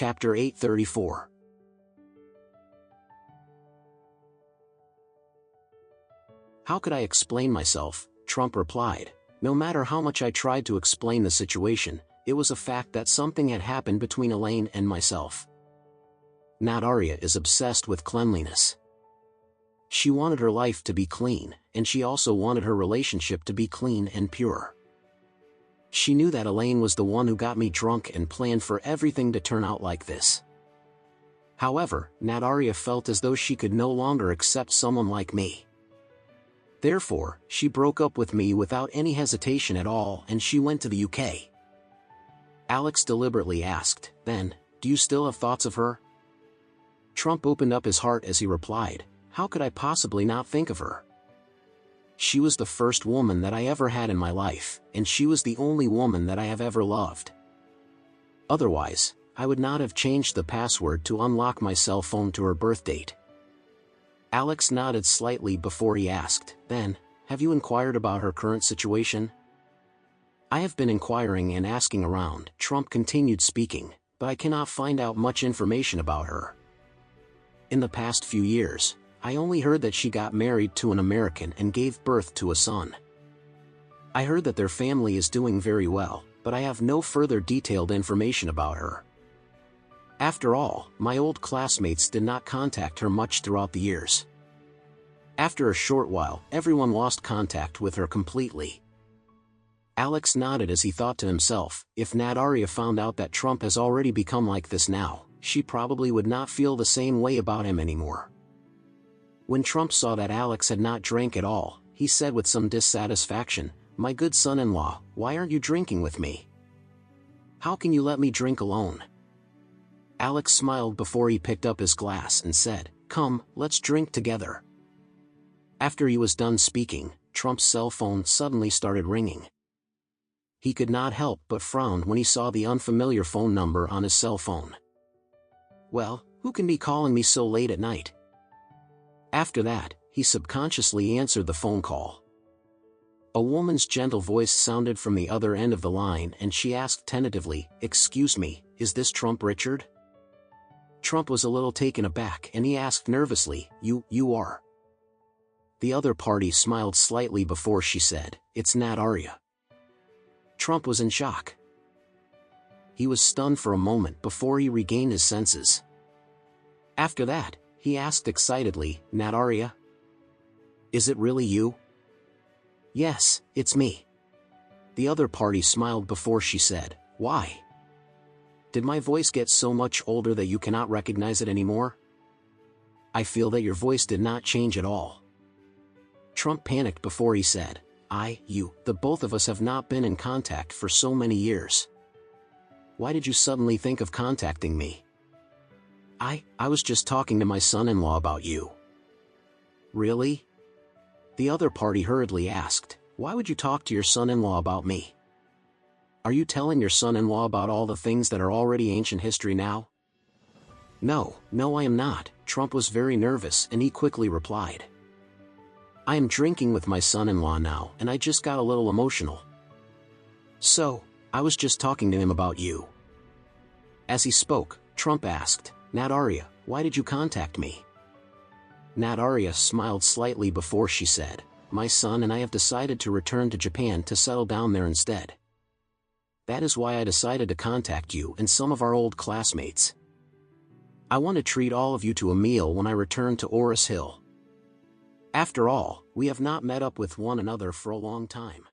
Chapter 834. How could I explain myself? Trump replied. No matter how much I tried to explain the situation, it was a fact that something had happened between Elaine and myself. Natalia is obsessed with cleanliness. She wanted her life to be clean, and she also wanted her relationship to be clean and pure. She knew that Elaine was the one who got me drunk and planned for everything to turn out like this. However, Natalia felt as though she could no longer accept someone like me. Therefore, she broke up with me without any hesitation at all and she went to the UK. Alex deliberately asked, "Then, do you still have thoughts of her?" Trump opened up his heart as he replied, "How could I possibly not think of her? She was the first woman that I ever had in my life, and she was the only woman that I have ever loved. Otherwise, I would not have changed the password to unlock my cell phone to her birth date." Alex nodded slightly before he asked, "Then, have you inquired about her current situation?" "I have been inquiring and asking around," Trump continued speaking, "but I cannot find out much information about her. In the past few years, I only heard that she got married to an American and gave birth to a son. I heard that their family is doing very well, but I have no further detailed information about her. After all, my old classmates did not contact her much throughout the years. After a short while, everyone lost contact with her completely." Alex nodded as he thought to himself, if Natalia found out that Trump has already become like this now, she probably would not feel the same way about him anymore. When Trump saw that Alex had not drank at all, he said with some dissatisfaction, "My good son-in-law, why aren't you drinking with me? How can you let me drink alone?" Alex smiled before he picked up his glass and said, "Come, let's drink together." After he was done speaking, Trump's cell phone suddenly started ringing. He could not help but frown when he saw the unfamiliar phone number on his cell phone. Well, who can be calling me so late at night? After that, he subconsciously answered the phone call. A woman's gentle voice sounded from the other end of the line and she asked tentatively, "Excuse me, is this Trump Richard?" Trump was a little taken aback and he asked nervously, You are?" The other party smiled slightly before she said, "It's Natalia." Trump was in shock. He was stunned for a moment before he regained his senses. After that, he asked excitedly, "Natalia? Is it really you?" "Yes, it's me." The other party smiled before she said, "Why? Did my voice get so much older that you cannot recognize it anymore?" "I feel that your voice did not change at all." Trump panicked before he said, The both of us have not been in contact for so many years. Why did you suddenly think of contacting me?" I was just talking to my son-in-law about you." "Really?" The other party hurriedly asked, "Why would you talk to your son-in-law about me? Are you telling your son-in-law about all the things that are already ancient history now?" No, I am not." Trump was very nervous and he quickly replied. "I am drinking with my son-in-law now and I just got a little emotional. So, I was just talking to him about you." As he spoke, Trump asked, "Natalia, why did you contact me?" Natalia smiled slightly before she said, "My son and I have decided to return to Japan to settle down there instead. That is why I decided to contact you and some of our old classmates. I want to treat all of you to a meal when I return to Oris Hill. After all, we have not met up with one another for a long time."